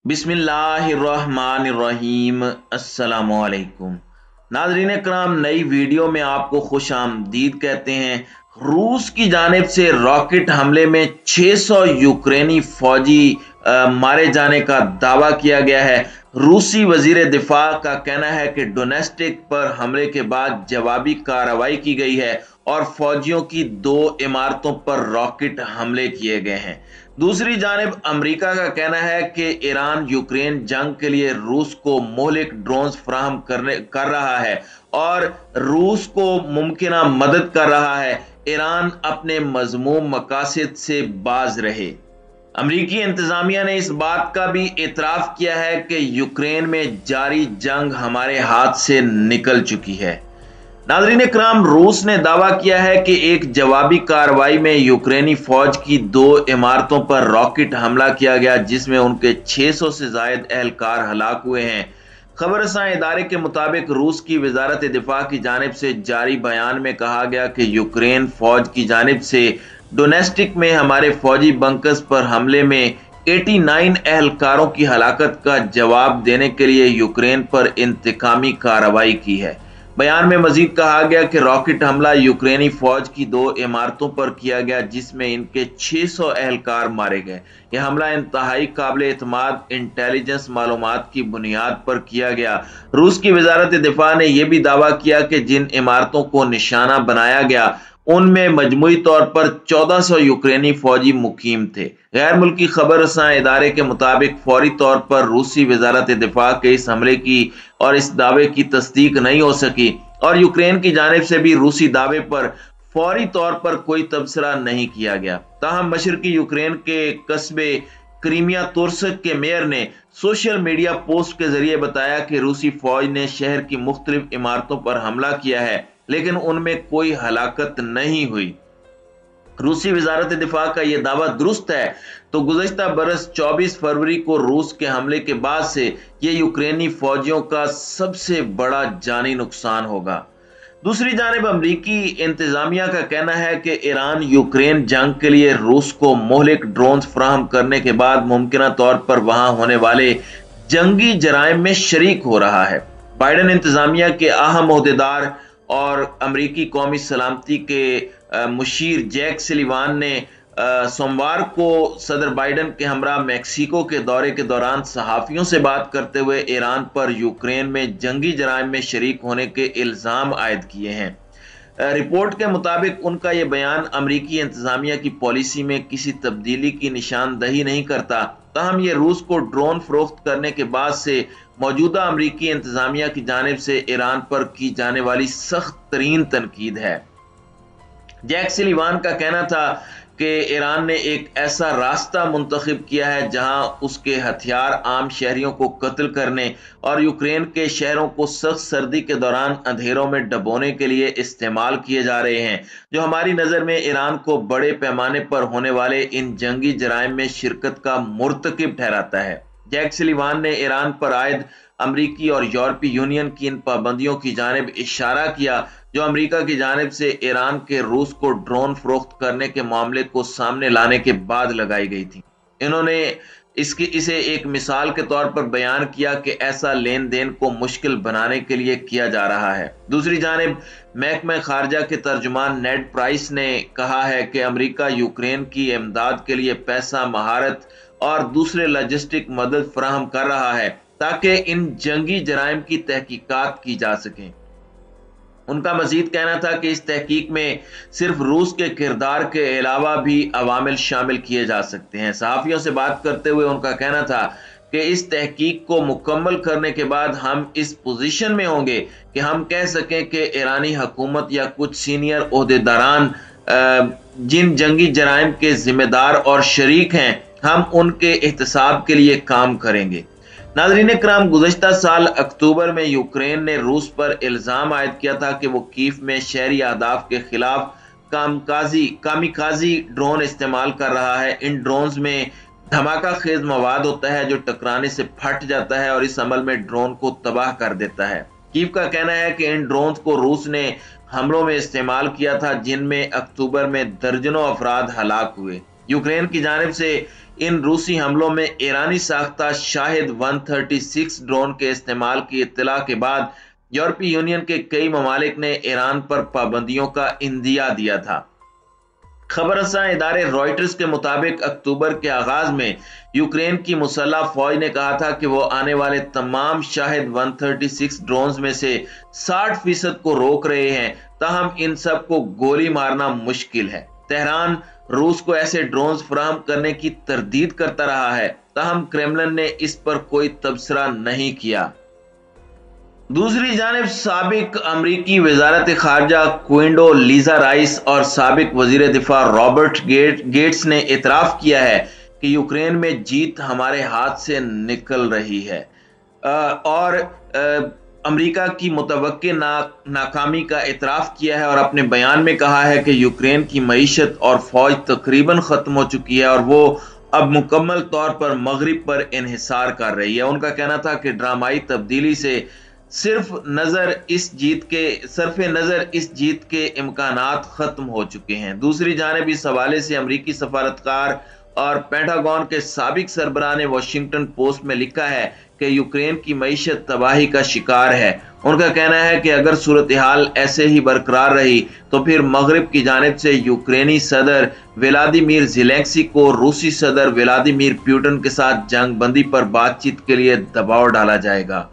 बिस्मिल्लाहिर्रहमानिर्रहीम। अस्सलामुअलैकुम नाज़रीन कराम, नई वीडियो में आपको खुश आमदीद कहते हैं। रूस की जानिब से रॉकेट हमले में 600 यूक्रेनी फौजी मारे जाने का दावा किया गया है। रूसी वजीर दिफा का कहना है कि डोनेस्टिक पर हमले के बाद जवाबी कार्रवाई की गई है और फौजियों की 2 इमारतों पर रॉकेट हमले किए गए हैं। दूसरी जानिब अमेरिका का कहना है कि ईरान यूक्रेन जंग के लिए रूस को मोहलिक ड्रोन्स फराहम कर रहा है और रूस को मुमकिन मदद कर रहा है ईरान अपने मजमूम मकासद से बाज रहे। अमरीकी इंतजामिया ने इस बात का भी एतराफ किया है कि यूक्रेन में जारी जंग हमारे हाथ से निकल चुकी है। नाज़रीन कराम, रूस ने दावा किया है कि एक जवाबी कार्रवाई में यूक्रेनी फौज की 2 इमारतों पर रॉकेट हमला किया गया, जिसमें उनके 600 से जायद एहलकार हलाक हुए हैं। खबरसां इदारे के मुताबिक रूस की वजारत दिफा की जानिब से जारी बयान में कहा गया कि यूक्रेन फौज की जानिब से डोनेस्टिक में हमारे फौजी बंकर्स पर हमले में 89 एहलकारों की हलाकत का जवाब देने के लिए यूक्रेन पर इंतकामी कार्रवाई की है। बयान में मजीद कहा गया कि रॉकेट हमला यूक्रेनी फौज की 2 इमारतों पर किया गया, जिसमें इनके 600 एहलकार मारे गए। यह हमला इंतहाई काबिल एतमाद इंटेलिजेंस मालूमात की बुनियाद पर किया गया। रूस की वजारत दिफा ने यह भी दावा किया कि जिन इमारतों को निशाना बनाया गया उनमें मजमूई तौर पर 1400 यूक्रेनी फौजी मुकीम थे। गैर मुल्की खबरसां इदारे के मुताबिक फौरी तौर पर रूसी वजारत दिफा के इस हमले की और इस दावे की तस्दीक नहीं हो सकी और यूक्रेन की जानिब से भी रूसी दावे पर फौरी तौर पर कोई तबसरा नहीं किया गया। ताहम मशरकी यूक्रेन के कस्बे क्रीमिया तुर्स्क के मेयर ने सोशल मीडिया पोस्ट के जरिए बताया कि रूसी फौज ने शहर की मुख्तलिफ इमारतों पर हमला किया है, लेकिन उनमें कोई हलाकत नहीं हुई। रूसी वजारत दिफा का यह दावा दुरुस्त है तो गुज़श्ता बरस 24 फरवरी को रूस के हमले के बाद से यह यूक्रेनी फौजियों का सबसे बड़ा जानी नुकसान होगा। दूसरी जानिब अमरीकी इंतजामिया का कहना है कि ईरान यूक्रेन जंग के लिए रूस को मोहलिक ड्रोन्स फराहम करने के बाद मुमकिन तौर पर वहां होने वाले जंगी जराइम में शरीक हो रहा है। बाइडन इंतजामिया के अहम ओहदेदार और अमरीकी कौमी सलामती के मुशीर जैक सलीवान ने सोमवार को सदर बाइडन के हमरा मैक्सिको के दौरे के दौरान सहाफियों से बात करते हुए ईरान पर यूक्रेन में जंगी जराइम में शरीक होने के इल्जाम आयद किए हैं। रिपोर्ट के मुताबिक उनका यह बयान अमरीकी इंतजामिया की पॉलिसी में किसी तब्दीली की निशानदही नहीं करता। ताहम यह रूस को ड्रोन फरोख्त करने के बाद से मौजूदा अमरीकी इंतजामिया की जानिब से ईरान पर की जाने वाली सख्त तरीन तनकीद है। जैक सलीवान का कहना था कि ईरान ने एक ऐसा रास्ता मुंतखब किया है जहां उसके हथियार आम शहरियों को कत्ल करने और यूक्रेन के शहरों को सख्त सर्दी के दौरान अंधेरों में डबोने के लिए इस्तेमाल किए जा रहे हैं, जो हमारी नज़र में ईरान को बड़े पैमाने पर होने वाले इन जंगी जराइम में शिरकत का मुर्तकिब ठहराता है। जैक सलीवान ने ईरान पर आयद अमरीकी और यूरोपीय यूनियन की इन पाबंदियों की जानिब इशारा किया जो अमेरिका की जानिब से ईरान के रूस को ड्रोन फरोख्त करने के मामले को सामने लाने के बाद लगाई गई थी। इन्होंने इसे एक मिसाल के तौर पर बयान किया कि ऐसा लेन देन को मुश्किल बनाने के लिए किया जा रहा है। दूसरी जानिब महकमा खारजा के तर्जुमान नेड प्राइस ने कहा है कि अमेरिका यूक्रेन की इमदाद के लिए पैसा, महारत और दूसरे लॉजिस्टिक मदद फराहम कर रहा है ताकि इन जंगी जराइम की तहकीकात की जा सके। उनका मजीद कहना था कि इस तहकीक में सिर्फ रूस के किरदार के अलावा भी अवामिल शामिल किए जा सकते हैं। सहाफियों से बात करते हुए उनका कहना था कि इस तहकीक को मुकम्मल करने के बाद हम इस पोजीशन में होंगे कि हम कह सकें कि ईरानी हुकूमत या कुछ सीनियर ओहदेदारान जिन जंगी जराइम के जिम्मेदार और शरीक हैं, हम उनके एहतसाब के लिए काम करेंगे। नाज़रीन कराम, गुज़श्ता साल अक्टूबर में यूक्रेन ने रूस पर इल्ज़ाम आयद किया था कि वो कीव में शहरी अहदाफ के खिलाफ कामिकाजी ड्रोन इस्तेमाल कर रहा है। इन ड्रोन्स में धमाका खेज मवाद होता है जो टकराने से फट जाता है और इस अमल में ड्रोन को तबाह कर देता है। कीव का कहना है कि इन ड्रोन्स को रूस ने हमलों में इस्तेमाल किया था, जिनमें अक्टूबर में दर्जनों अफराद हलाक हुए। यूक्रेन की जानिब से इन रूसी हमलों में ईरानी साख्ता शाहिद 136 ड्रोन के इस्तेमाल की इत्तला के बाद यूरोपीय यूनियन के कई ममालिक ने ईरान पर पाबंदियों का इंदिया दिया था। खबर रसां इदारे रॉयटर्स के मुताबिक अक्टूबर के आगाज में यूक्रेन की मुसल्लह फौज ने कहा था कि वो आने वाले तमाम शाहिद 136 ड्रोन्स में से 60% को रोक रहे हैं, ताहम इन सब को गोली मारना मुश्किल है। तेहरान रूस को ऐसे ड्रोन्स फराहम करने की तरदीद करता रहा है, ताहम क्रेमलिन ने इस पर कोई तबसरा नहीं किया। दूसरी जानिब साबिक अमरीकी वजारत खारजा क्विंडोलीजा राइस और साबिक वजीर दिफा रॉबर्ट गेट्स ने इतराफ किया है कि यूक्रेन में जीत हमारे हाथ से निकल रही है और अमेरिका की मुतवक्के नाकामी का इतराफ किया है और अपने बयान में कहा है कि यूक्रेन की मईशत और फौज तकरीबन खत्म हो चुकी है और वो अब मुकम्मल तौर पर मगरिब पर इन्हिसार कर रही है। उनका कहना था कि ड्रामाई तब्दीली से सिर्फ नजर इस जीत के इम्कानात खत्म हो चुके हैं। दूसरी जानिब इस हवाले से अमरीकी सफारतकार और पेंटागन के साबिक सरबराह ने वाशिंगटन पोस्ट में लिखा है कि यूक्रेन की मईशत तबाही का शिकार है। उनका कहना है कि अगर सूरत हाल ऐसे ही बरकरार रही तो फिर मगरिब की जानिब से यूक्रेनी सदर व्लादिमीर ज़ेलेंस्की को रूसी सदर व्लादिमीर पुतिन के साथ जंग बंदी पर बातचीत के लिए दबाव डाला जाएगा।